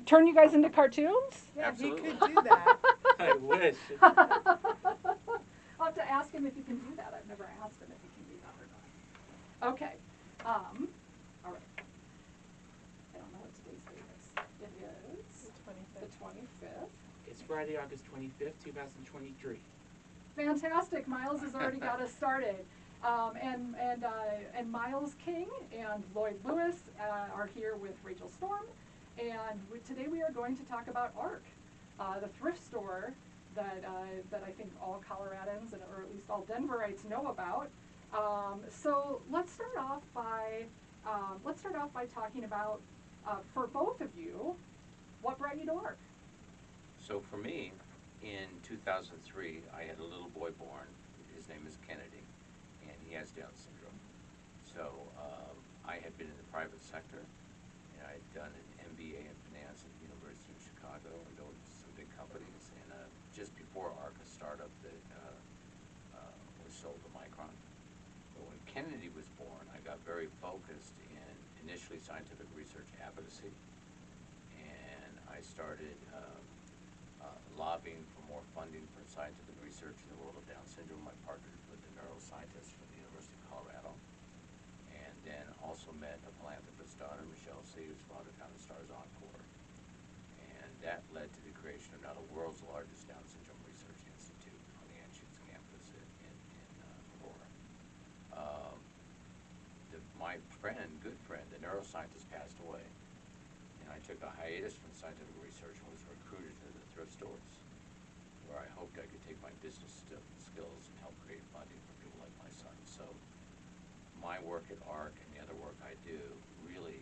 turn you guys into cartoons? Yeah, Absolutely. he could do that. I wish. I'll have to ask him if he can do that. I've never asked him if he can do that or not. Okay. All right. I don't know what today's date is. It is the 25th. It's Friday, August 25th, 2023. Fantastic. Miles has already got us started. And Myles King and Lloyd Lewis are here with Rachel Storm. And today we are going to talk about ARC, the thrift store that I think all Coloradans, or at least all Denverites, know about. So let's start off by talking about, for both of you, what brought you to ARC? So for me, in 2003, I had a little boy born. His name is Kennedy, and he has Down syndrome. So I had been in the private sector, and I had done an MBA in finance at the University of Chicago and go to some big companies. And just before ARC, a startup that was sold to Micron. But when Kennedy was born, I got very focused in initially scientific research advocacy, and I started lobbying for more funding for scientific research in the world of Down syndrome. I partnered with a neuroscientist from the University of Colorado, and then also met a philanthropist's daughter, Michelle C., whose father founded Stars Encore. And that led to the creation of now the world's largest Down syndrome research institute on the Anschutz campus in Aurora. My friend, good friend, the neuroscientist, passed away, and I took a hiatus from scientific research and was recruited to the thrift stores, where I hoped I could take my business skills and help create funding for people like my son. So my work at ARC and the other work I do really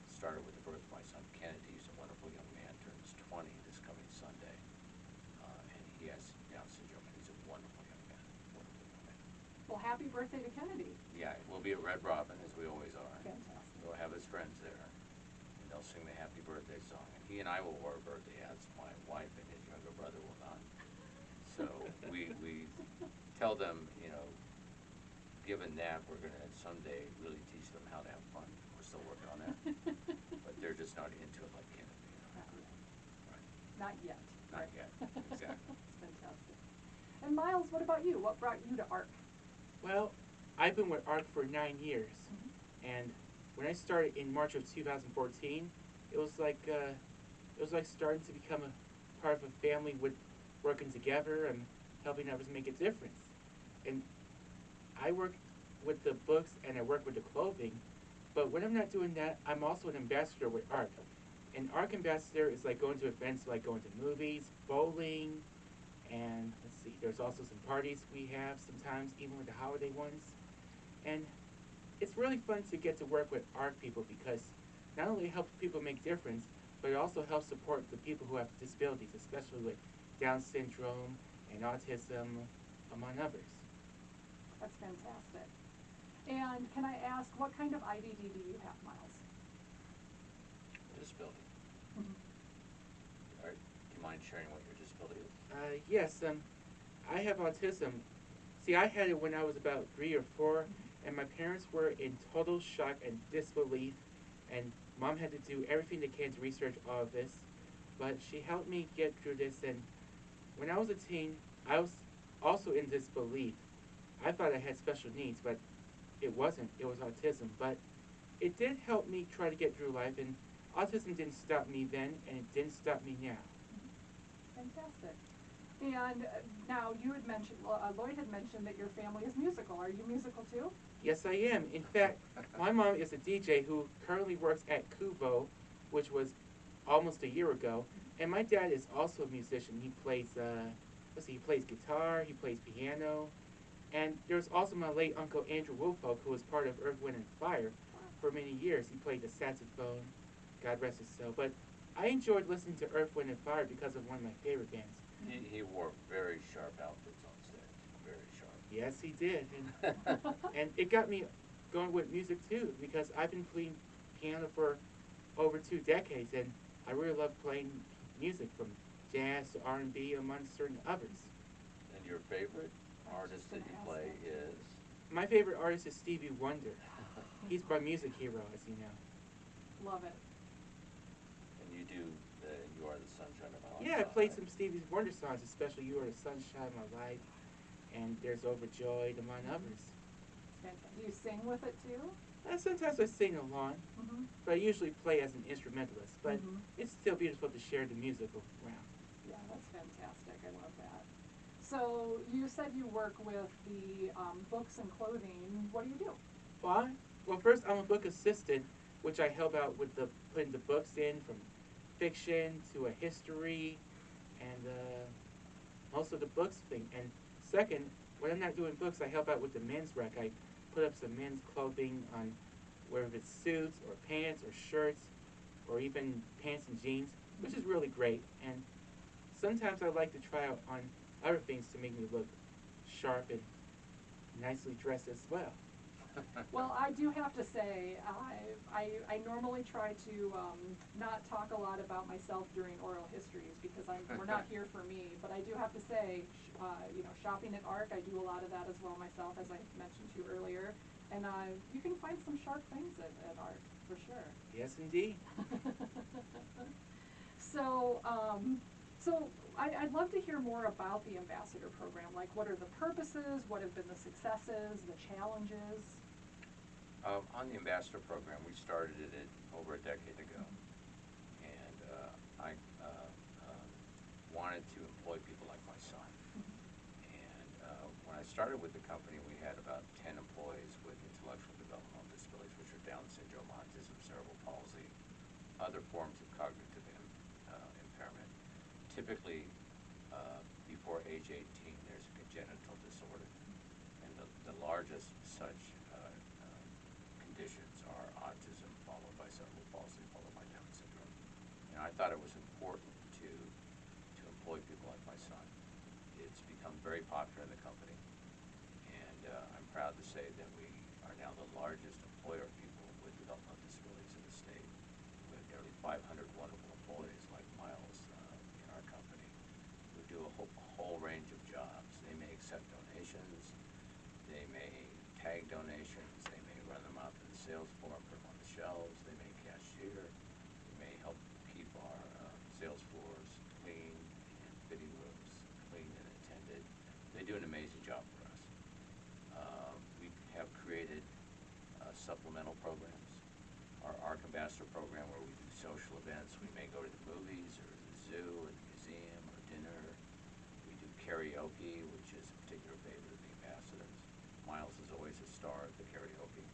started with the birth of my son Kennedy. He's a wonderful young man, turns 20 this coming Sunday, and he has Down syndrome, and he's a wonderful young man. Wonderful young man. Well, happy birthday to Kennedy. Yeah, we'll be at Red Robin, as we always are. Fantastic. We'll have his friends there. They'll sing the happy birthday song, and he and I will wear birthday hats. My wife and his younger brother will not. So we tell them, given that, we're going to someday really teach them how to have fun. We're still working on that, but they're just not into it like Kennedy. Right. Not yet. Not yet. Exactly. That's fantastic. And Myles, what about you? What brought you to ARC? Well, I've been with ARC for 9 years, and when I started in March of 2014, it was like starting to become a part of a family with working together and helping others make a difference. And I work with the books and I work with the clothing, but when I'm not doing that, I'm also an ambassador with ARC. An ARC ambassador is like going to events like going to movies, bowling, and let's see, there's also some parties we have sometimes, even with the holiday ones. And it's really fun to get to work with ARC people because not only it helps people make difference, but it also helps support the people who have disabilities, especially with Down syndrome and autism, among others. That's fantastic. And can I ask, what kind of IDD do you have, Myles? Disability. Mm-hmm. All right. Do you mind sharing what your disability is? Yes, I have autism. See, I had it when I was about 3 or 4, and my parents were in total shock and disbelief, and Mom had to do everything they can to research all of this, but she helped me get through this, and when I was a teen, I was also in disbelief. I thought I had special needs, but it wasn't. It was autism, but it did help me try to get through life, and autism didn't stop me then, and it didn't stop me now. Fantastic. And now you had mentioned, Lloyd had mentioned that your family is musical. Are you musical too? Yes, I am. In fact, my mom is a DJ who currently works at Kubo, which was almost a year ago. And my dad is also a musician. He plays, he plays guitar, he plays piano. And there's also my late uncle Andrew Woolfolk, who was part of Earth, Wind, and Fire for many years. He played the saxophone, God rest his soul. But I enjoyed listening to Earth, Wind, and Fire because of one of my favorite bands. He wore very sharp outfits on stage. Very sharp. Yes, he did. And it got me going with music too, because I've been playing piano for over 2 decades, and I really love playing music from jazz to R&B, among certain others. And your favorite artist that you play is? My favorite artist is Stevie Wonder. He's my music hero, as you know. Love it. And do the You Are the Sunshine of My Life. Yeah, I played some Stevie Wonder songs, especially You Are the Sunshine of My Life and There's Overjoyed, among others. Fantastic. Do you sing with it too? Sometimes I sing along, Mm-hmm. but I usually play as an instrumentalist. But Mhm. it's still beautiful to share the music around. Yeah, that's fantastic. I love that. So you said you work with the books and clothing. What do you do? Well, first I'm a book assistant, which I help out with the putting the books in from fiction to a history, and most of the books thing. And second, when I'm not doing books, I help out with the men's rack. I put up some men's clothing on whether it's suits or pants or shirts or even pants and jeans, which is really great. And sometimes I like to try out on other things to make me look sharp and nicely dressed as well. Well, I do have to say, I normally try to not talk a lot about myself during oral histories because we're not here for me. But I do have to say, shopping at ARC, I do a lot of that as well myself, as I mentioned to you earlier. And you can find some sharp things at ARC, for sure. Yes, indeed. So, I'd love to hear more about the ambassador program. Like, what are the purposes? What have been the successes, the challenges? On the ambassador program, we started it over a decade ago, and I wanted to employ people like my son. And when I started with the company, we had about 10 employees with intellectual developmental disabilities, which are Down syndrome, autism, cerebral palsy, other forms of cognitive impairment. Typically, before age 18, there's a congenital disorder, and the largest such conditions are autism, followed by cerebral palsy, followed by Down syndrome. And I thought it was important to employ people like my son. It's become very popular in the company, and I'm proud to say that we are now the largest employer of people with developmental disabilities in the state. We have nearly 500 wonderful employees like Myles in our company who do a whole range of jobs. They may accept donations, they may tag donations, they may run them out to the sales floor and put them on the shelves, they may cashier, they may help keep our sales floors clean and fitting rooms clean and attended. They do an amazing job for us. We have created supplemental programs. Our ARC Ambassador program, where we do social events. We may go to the movies or the zoo or the museum or dinner. We do karaoke, which is a particular favorite of the ambassadors. Myles is always a star at the karaoke.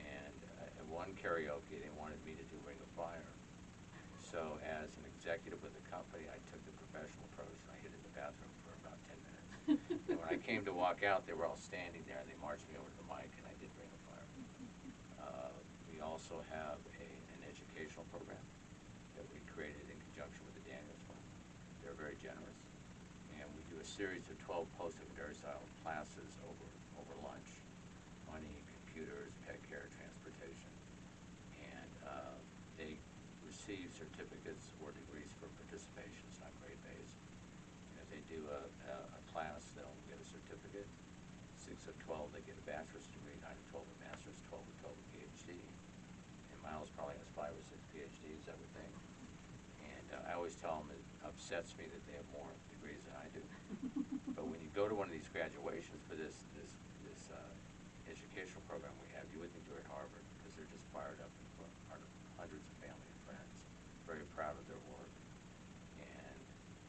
And at one karaoke, they wanted me to do Ring of Fire. So as an executive with the company, I took the professional approach and I hid in the bathroom for about 10 minutes. And when I came to walk out, they were all standing there and they marched me over to the mic and I did Ring of Fire. We also have an educational program that we created in conjunction with the Daniels Fund. They're very generous. And we do a series of 12 post-secondary style classes over lunch: money, computers, pet care, transportation. And they receive certificates or degrees for participation. It's not grade-based. And if they do a class, they'll get a certificate. 6 of 12, they get a bachelor's degree. 9 of 12, a master's. 12 of 12, a PhD. And Myles probably has 5 or 6 PhDs, I would think. And I always tell them it upsets me that they have more degrees than I do. But when you go to one of these graduations for this educational program we have, you would think you're at Harvard, because they're just fired up in front of hundreds of family and friends, very proud of their work. And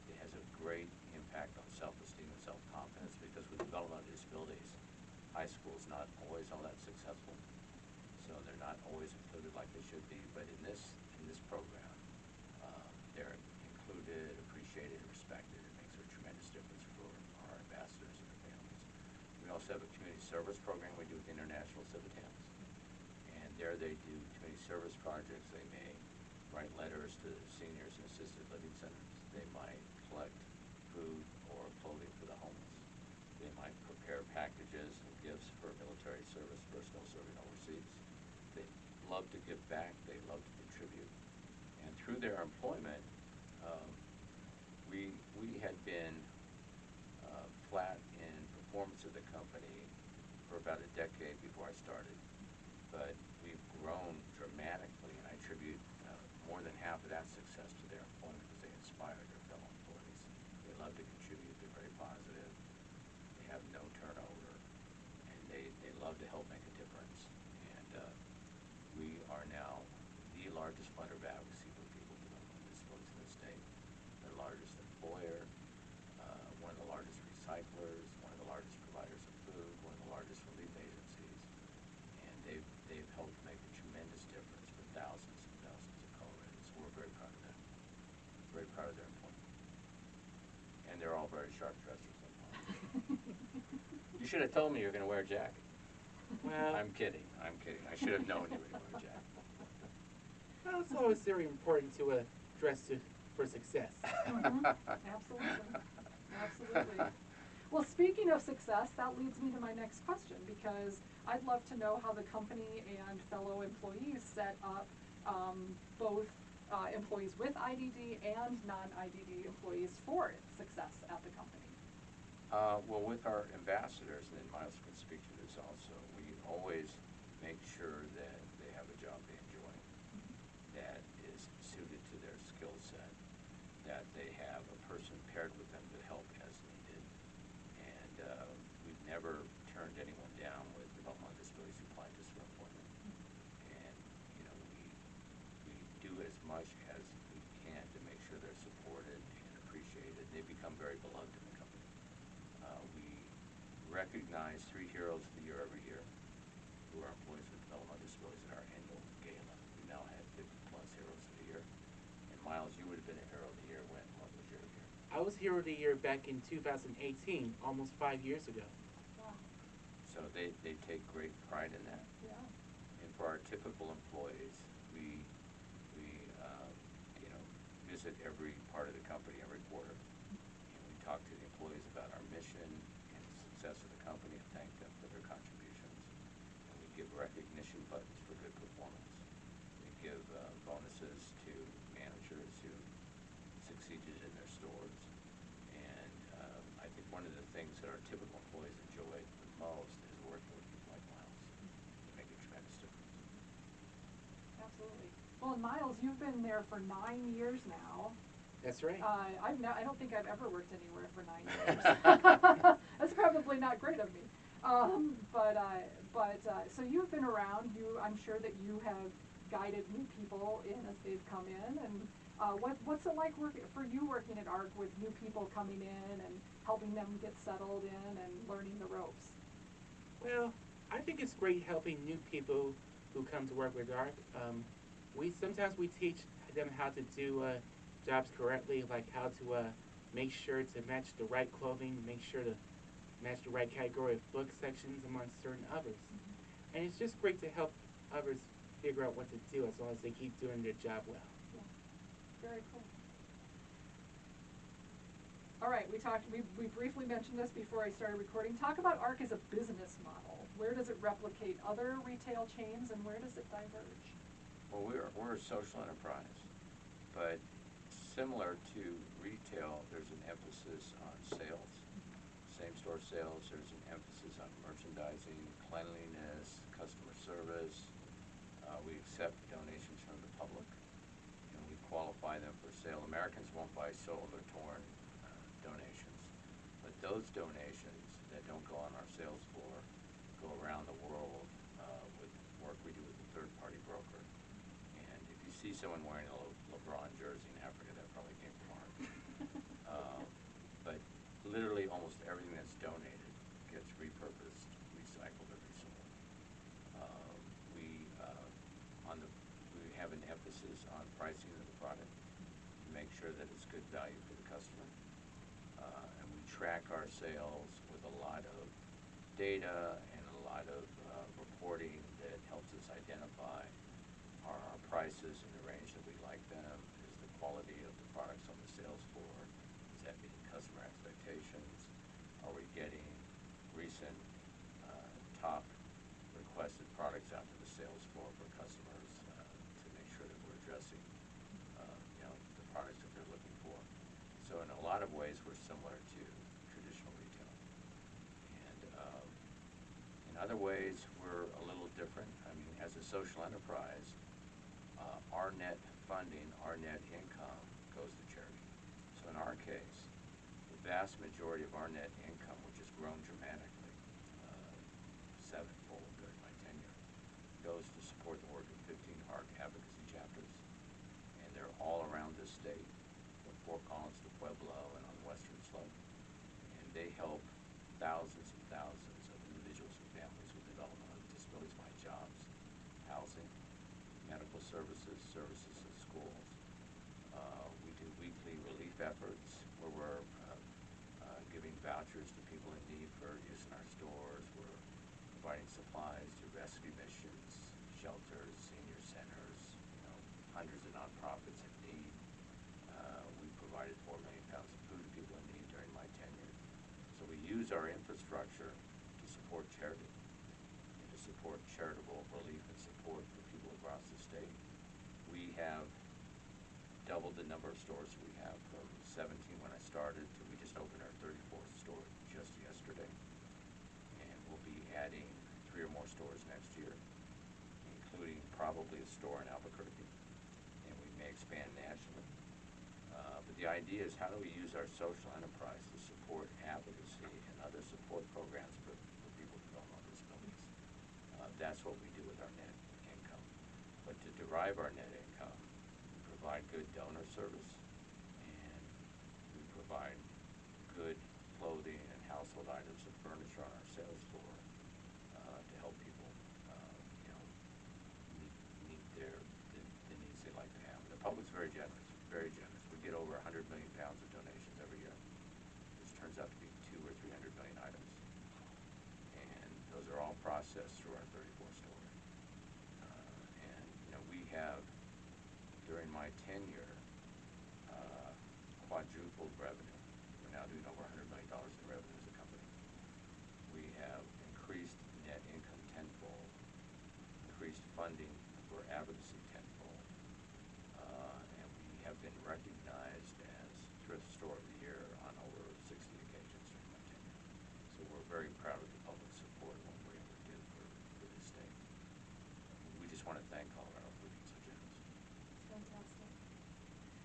it has a great impact on self-esteem and self-confidence, because with developmental disabilities, high school is not always all that successful. So they're not always included like they should be. But in this program, they're included, appreciated, respected. It makes a tremendous difference for our ambassadors and their families. We also have a community service program we do with International Civitans. And there they do community service projects. They may write letters to seniors in assisted living centers. They might collect food or clothing for the homeless. They might prepare packages and gifts for military service personnel serving overseas. They love to give back. They love to contribute. And through their employment, we had been flat in performance of the company for about a decade before I started. But we've grown dramatically, and I attribute more than half of that success inspire their fellow employees. They love to contribute. They're very positive. They have no turnover, and they love to help make a difference. And we are now the largest funder of advocacy for people with developmental disabilities in the state, the largest employer, one of the largest recyclers, one of the largest providers of food, one of the largest relief agencies, and they've helped make a tremendous difference for thousands and thousands of Coloradans. So we're very proud of that. Very proud of their employment. And they're all very sharp dressers. You should have told me you were going to wear a jacket. Well, I'm kidding. I'm kidding. I should have known you were going to wear a jacket. well, it's always very important to dress for success. Absolutely. Absolutely. Well, speaking of success, that leads me to my next question, because I'd love to know how the company and fellow employees set up both employees with IDD and non-IDD employees for success at the company. Well, with our ambassadors, and then Myles can speak to this also, we always make sure that they have a job they enjoy, that is suited to their skill set, that they have a person paired with them to help as needed, and we've never turned anyone down with developmental disabilities who applied just for employment. And you know, we do as much as we can to make sure they're supported and appreciated. They become very beloved in the company. We recognize 3 Heroes of the Year every year, who are employees with developmental disabilities at our annual gala. We now have 50+ Heroes of the Year. And Myles, you would have been a Hero of the Year when? What was your year? I was Hero of the Year back in 2018, almost 5 years ago. Wow. So they take great pride in that. Yeah. And for our typical employees, we you know, visit every part of the company every quarter. And we talk to the employees about our mission and the success of the company and thank them for their contributions. And we give recognition buttons for good performance. We give bonuses to managers who succeeded in their stores. And I think one of the things that our typical employees enjoy the most is working with people like Myles. They make a tremendous difference. Absolutely. Well, and Myles, you've been there for 9 years now. That's right. I don't think I've ever worked anywhere for 9 years. That's probably not great of me. So you've been around. I'm sure that you have guided new people in as they've come in. And what's it like working at ARC with new people coming in and helping them get settled in and learning the ropes? Well, I think it's great helping new people who come to work with ARC. Sometimes we teach them how to do jobs correctly, like how to make sure to match the right clothing, make sure to match the right category of book sections amongst certain others. Mm-hmm. And it's just great to help others figure out what to do as long as they keep doing their job well. Yeah. Very cool. All right, we briefly mentioned this before I started recording. Talk about ARC as a business model. Where does it replicate other retail chains, and where does it diverge? Well, we're a social enterprise, but similar to retail, there's an emphasis on sales, same-store sales. There's an emphasis on merchandising, cleanliness, customer service. We accept donations from the public, and we qualify them for sale. Americans won't buy sold or torn donations, but those donations that don't go on our sales floor go around the world with work we do with a third-party broker. And if you see someone wearing a LeBron jersey in Africa, that probably came from ARC. But literally almost everything that's donated gets repurposed, recycled, or resold. We have an emphasis on pricing of the product to make sure that it's good value for the customer. And we track our sales with a lot of data and a lot of reporting that helps us identify are our prices in the range that we like them? Is the quality of the products on the sales floor, is that meeting customer expectations? Are we getting recent top requested products out to the sales floor for customers to make sure that we're addressing the products that they're looking for? So in a lot of ways, we're similar to traditional retail. And in other ways, we're a little different. I mean, as a social enterprise, our net funding, our net income goes to charity. in our case, the vast majority of our net income, which has grown dramatically, sevenfold during my tenure, goes to support the work of 15 ARC advocacy chapters, and they're all around this state, from Fort Collins to Pueblo and on the western slope, and they help thousands and thousands of individuals and families with developmental disabilities find jobs, housing, medical services, services in schools. We do weekly relief efforts where we're giving vouchers to people in need for use in our stores. We're providing supplies to rescue missions, shelters, senior centers, hundreds of nonprofits in need. We provided 4 million pounds of food to people in need during my tenure. So we use our infrastructure to support charity and to support charitable relief and support for people across the state. We have doubled the number of stores we have from 17 when I started to we just opened our 34th store just yesterday. And we'll be adding 3 or more stores next year, including probably a store in Albuquerque. And we may expand nationally. But the idea is, how do we use our social enterprise to support advocacy and other support programs for people with developmental disabilities? That's what we do with our net income. But to derive our net income, we provide good donor service, and we provide good clothing and household items and furniture on our sales floor to help people, meet the needs they like to have. And the public's very generous, very generous. We get over 100 million pounds of donations every year, which turns out to be 200 or 300 million items. And those are all processed through our 34 stores. And we have, during my tenure, quadrupled revenue. We're now doing over $100 million in revenue as a company. We have increased net income tenfold, increased funding for advocacy tenfold, and we have been recognized as Thrift Store of the Year on over 60 occasions during my tenure. So we're very proud of the public support and what we're able to do for this state. We just want to thank Colorado for being so generous. Fantastic.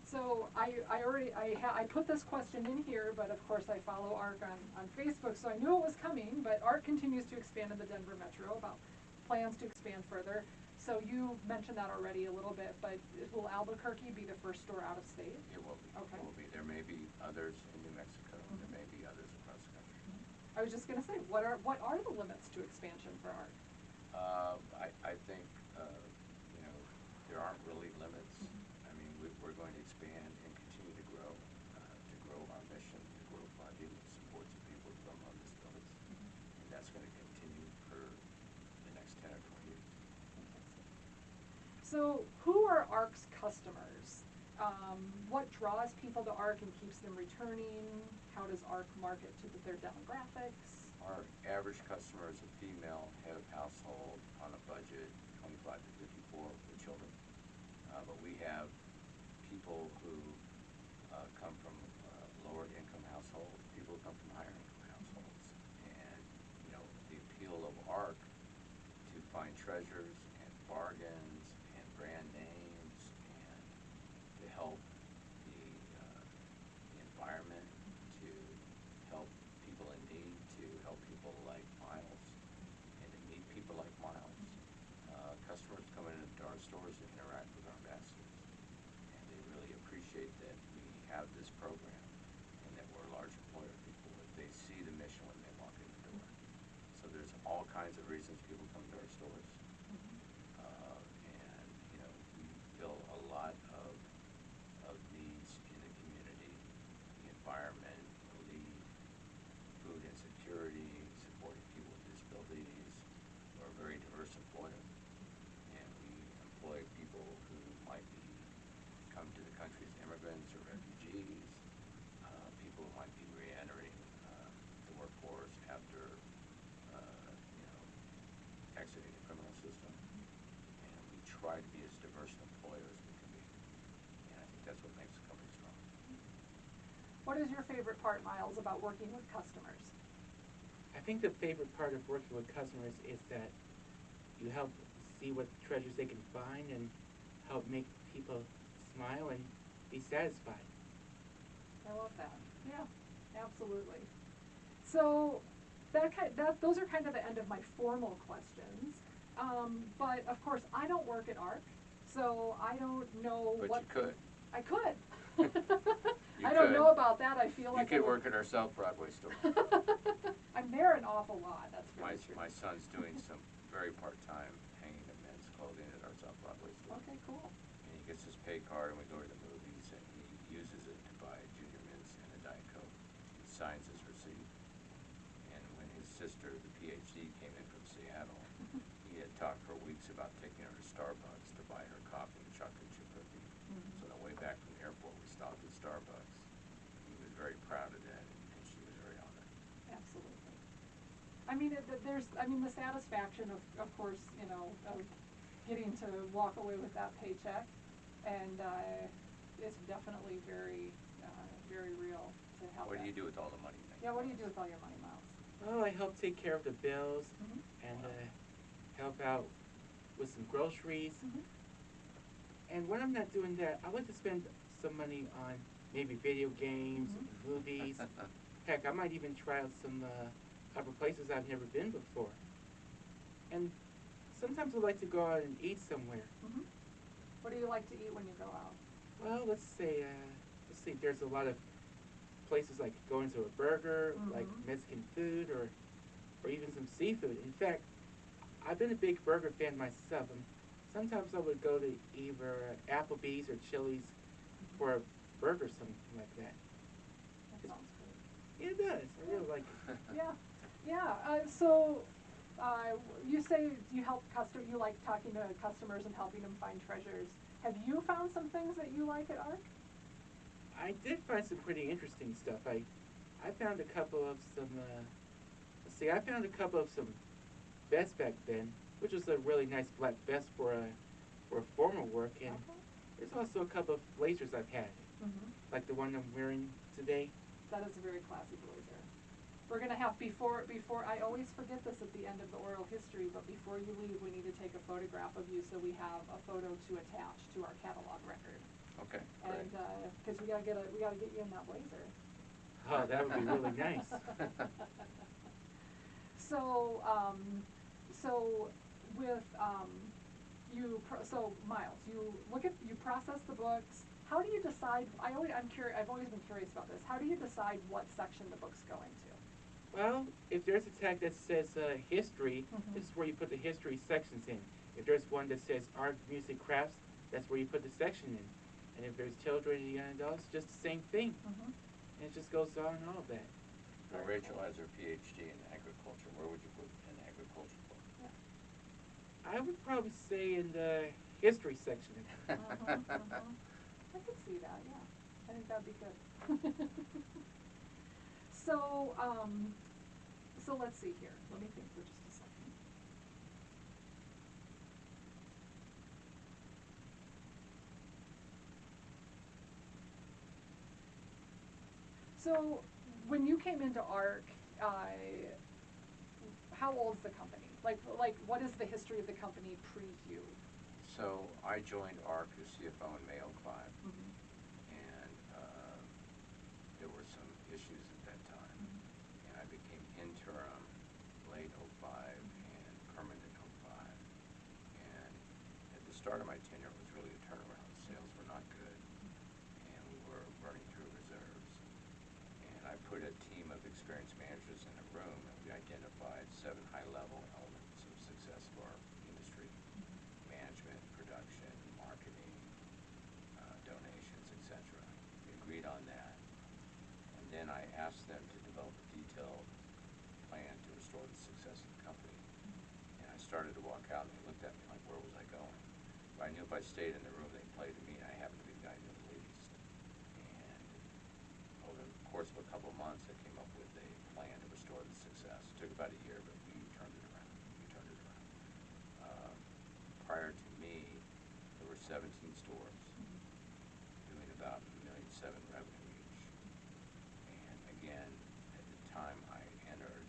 So I put this question in here, but of course I follow ARC on Facebook, so I knew it was coming, but ARC continues to expand in the Denver metro, about plans to expand further. So you mentioned that already a little bit, but will Albuquerque be the first store out of state? It will be. Okay. It will be. There may be others in New Mexico. Mm-hmm. There may be others across the country. I was just going to say, what are the limits to expansion for ARC? I think there aren't really limits. Mm-hmm. I mean, we're going to expand and continue to grow our mission, to grow funding and support to people with developmental disabilities, mm-hmm. and that's going to continue for the next 10 or 20 years. So, who are ARC's customers? What draws people to ARC and keeps them returning? How does ARC market to their demographics? Our average customer is a female head of household on a budget, 25 to 54 for children. But we have people who come from lower income households, people who come from higher income households. And, the appeal of ARC to find treasures and bargains and brand names and to help the environment, to help people in need, to help people like Myles, and to meet people like Myles. Customers come into our stores to interact with our ambassadors, and they really appreciate that we have this program and that we're a large employer of people. They see the mission when they walk in the door. So there's all kinds of reasons people come to our stores. And, we fill a lot of needs in the community, the environment, relief, food insecurity, supporting people with disabilities. We're a very diverse employer, and we employ people who might come to the country as immigrants or refugees, people who might be re-entering the workforce after exiting the criminal system. And we try to be as diverse an employer as we can be, and I think that's what makes the company strong. What is your favorite part, Myles, about working with customers? I think the favorite part of working with customers is that you help see what treasures they can find and help make people smile and be satisfied. I love that. Yeah, absolutely. So those are kind of the end of my formal questions. But of course, I don't work at ARC, so I don't know But what. you could. I could. You I don't could. know about that. I feel like You could work at our South Broadway store. I'm there an awful lot. That's very true. My son's doing some very part-time hanging of men's clothing at our South Broadway store. Okay, cool. And he gets his pay card and we go to the movies and he uses it to buy Junior Mints and a Diet Coke. He signs his receipt. And when his sister, the PhD, came in from Seattle, he had talked for weeks about taking her to Starbucks to buy her coffee and chocolate chip cookie. So on the way back from the airport, we stopped at Starbucks. He was very proud of that, and she was very honored. Absolutely. I mean, the satisfaction of course, of getting to walk away with that paycheck, and it's definitely very, very real to have. What that. do you do with all the money you make? Yeah, what do you do with all your money, Myles? Well, I help take care of the bills and help out with some groceries. And when I'm not doing that, I like to spend some money on maybe video games, movies. Heck, I might even try out some other places I've never been before. And sometimes I like to go out and eat somewhere. What do you like to eat when you go out? Well, let's see. There's a lot of places like going to a burger, like Mexican food, or even some seafood. In fact, I've been a big burger fan myself. And sometimes I would go to either Applebee's or Chili's for a burger, something like that. That sounds good. Yeah, it does. I really like it. Yeah. So you say you you like talking to customers and helping them find treasures. Have you found some things that you like at ARC? I did find some pretty interesting stuff. I found a couple of some. I found a couple of some vests back then, which was a really nice black vest for formal work, and there's also a couple of blazers I've had, like the one I'm wearing today. That is a very classy blazer. We're gonna have before I always forget this at the end of the oral history, but before you leave, we need to take a photograph of you so we have a photo to attach to our catalog record. Okay, great. And because we gotta get you in that blazer. Oh, that would be really nice. So with Myles, you process the books. How do you decide? I've always been curious about this. How do you decide what section the book's going to? Well, if there's a tag that says history, this is where you put the history sections in. If there's one that says art, music, crafts, that's where you put the section in. And if there's children and young adults, just the same thing. And it just goes on and all of that. Now, Rachel has her PhD in agriculture. Where would you put an agriculture book? Yeah. I would probably say in the history section. I could see that, yeah. I think that'd be good. So let's see here. Let me think for just a second. So when you came into ARC, how old is the company? Like what is the history of the company pre-you? So I joined ARC as CFO in May '05, and there were some issues at that time, and I became interim late '05 and permanent '05. And at the start of my tenure, it was really a turnaround. Sales were not good, and we were burning through reserves. And I put a team of experienced managers in a room, and we identified 7 high-level elements of success for our industry: management, production, marketing, donations, etc. We agreed on that, and then I asked them to develop a detailed plan to restore the success of the company. And I started to walk out, and they looked at me like, where was I going? But I knew if I stayed in the room, they'd play to me, and I happened to be the guy who knew the least. And over the course of a couple of months, I came up with a plan to restore the success. It took about a year, but we turned it around. Prior to me, there were 17 stores doing about $1.7 million revenue each. And again, at the time I entered,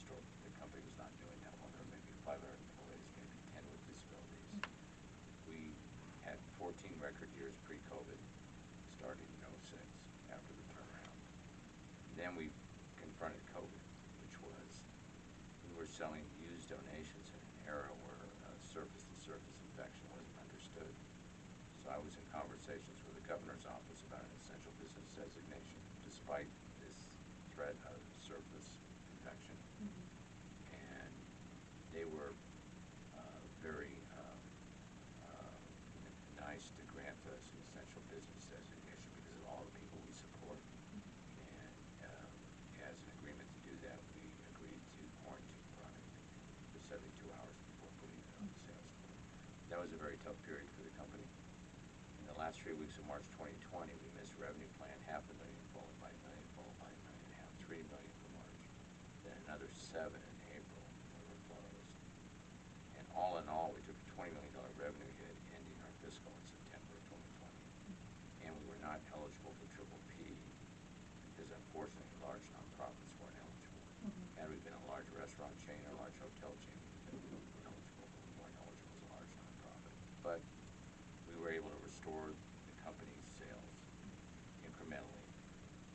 the company was not doing that well. There were maybe 500 employees, maybe 10 with disabilities. We had 14 record years pre-COVID, starting in '06 after the turnaround. then we confronted COVID, which was, we were selling used donations in an era where surface-to-surface infection wasn't understood. So I was in conversations with the governor's office about an essential business designation, despite this threat of surface infection. And they were very nice to grant us an essential business designation because of all the people we support. And as an agreement to do that, we agreed to quarantine product for 72 hours before putting it on the sales floor. That was a very tough period for the company. In the last 3 weeks of March 2020, we missed revenue plan, $500,000 followed by $1 million, followed by $1.5 million, $3 million for March, then another 7 in April. We were closed. And all in all, we took a $20 million revenue hit, ending our fiscal in September of 2020. And we were not eligible for Triple P because unfortunately large nonprofits weren't eligible. Had we been a large restaurant chain or a large hotel chain, we would have been eligible, but we weren't eligible as a large nonprofit. But we were able to restore the company's sales incrementally.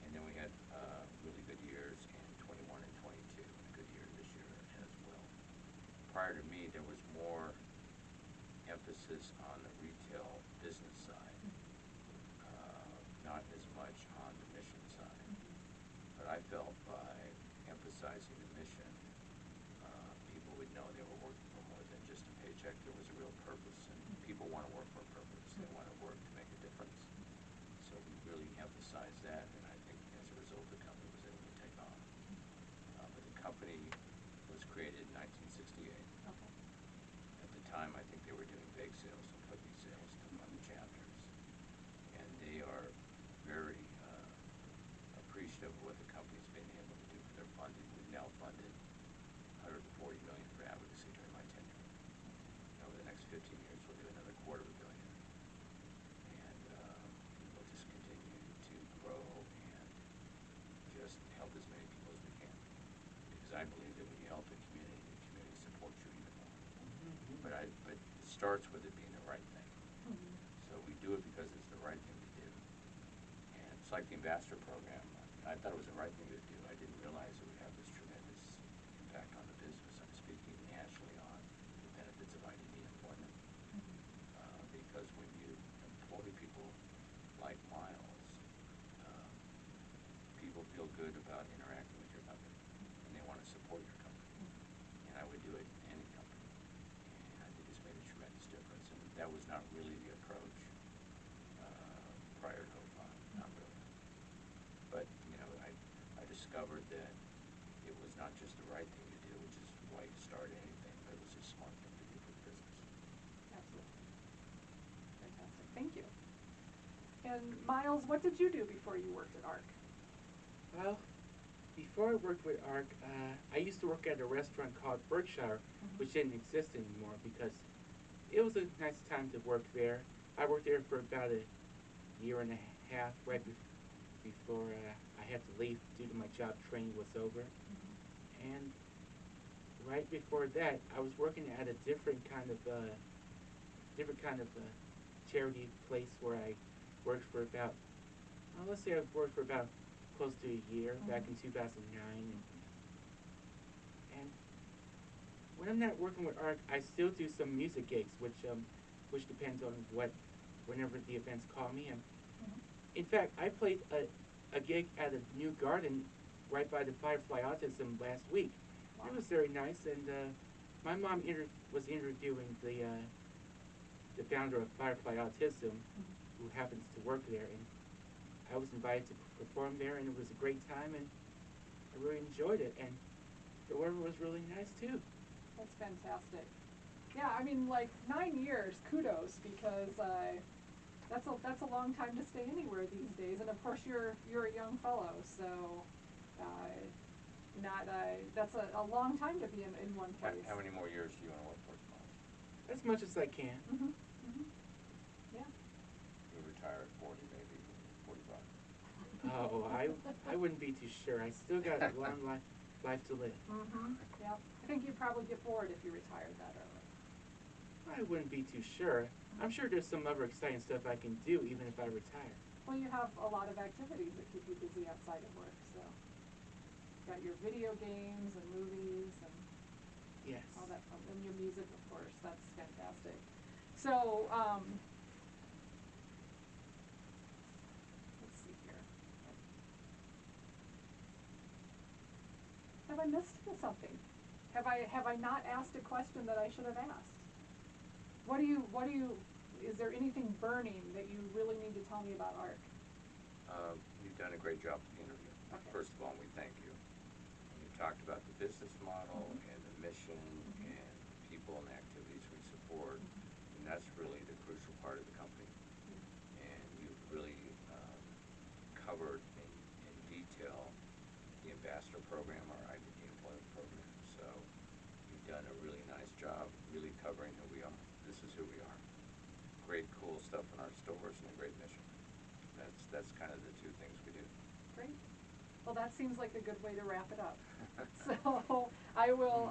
And then we had really good years in 21 and 22, and a good year this year as well. Prior to me, there was more emphasis on the retail business side, not as much on the mission side. But I felt by emphasizing the mission, people would know they were working for more than just a paycheck. There was a real purpose, and people want to work for a purpose. They want to work to make a difference. So we really emphasized that, and I think as a result, the company was able to take off. But the company was created in 1968. Okay. At the time, I think they were doing bake sales and cookie sales to fund the chapters. And they are very appreciative of what the company's been able to do for their funding. We've now funded $140 million for advocacy during my tenure. And over the next 15 years, we'll do another $250 million. And we'll just continue to grow and just help as many people as we can. Because I believe that when you help the community supports you even more. But it starts with it being the right thing. So we do it because it's the right thing to do. And it's like the ambassador program. I thought it was the right thing to do. I didn't realize it would have this tremendous impact on the business. I'm speaking nationally on the benefits of IDD employment. Because when you employ people like Myles, people feel good about interacting with your company, and they want to support your company. And I would do it in any company. And I think it's made a tremendous difference. And that was not really the approach prior to 05, not really. But, I discovered that it was not just the right thing to do, which is why you start anything, but it was a smart thing to do for the business. Absolutely. Fantastic. Thank you. And Myles, what did you do before you worked at ARC? Well, before I worked with ARC, I used to work at a restaurant called Berkshire, which didn't exist anymore because it was a nice time to work there. I worked there for about a year and a half right before I had to leave due to my job training was over. And right before that, I was working at a different kind of charity place where I worked for about, let's say I worked for about close to a year, back in 2009. And when I'm not working with ARC, I still do some music gigs, which depends on whenever the events call me. And in fact, I played a gig at a new garden right by the Firefly Autism last week. Wow. It was very nice, and my mom was interviewing the founder of Firefly Autism, who happens to work there, and I was invited to perform there, and it was a great time, and I really enjoyed it, and the weather was really nice too. That's fantastic. Yeah, I mean, 9 years, kudos, because that's a long time to stay anywhere these days, and of course you're a young fellow, so that's a long time to be in one place. How many more years do you want to work for, Myles? As much as I can. Yeah. You retire at 40, maybe 45. Oh, I wouldn't be too sure. I still got a long life to live. Yeah. I think you'd probably get bored if you retired that early. I wouldn't be too sure. I'm sure there's some other exciting stuff I can do even if I retire. Well, you have a lot of activities that keep you busy outside of work, so. got your video games and movies and Yes. all that fun, and your music, of course. That's fantastic. So, let's see here. Have I missed something? Have I not asked a question that I should have asked? Is there anything burning that you really need to tell me about ARC? You've done a great job with the interview. Okay. First of all, we thank you. And you talked about the business model and the mission and people and the activities we support, and that's really the crucial part of the company. And you've really covered in detail the ambassador program, our IDP employment program. So you've done a really nice job really covering who we are. This is who we are. Great, cool stuff in our stores and a great mission. That's kind of the two things we do. Great. Well, that seems like a good way to wrap it up. So I will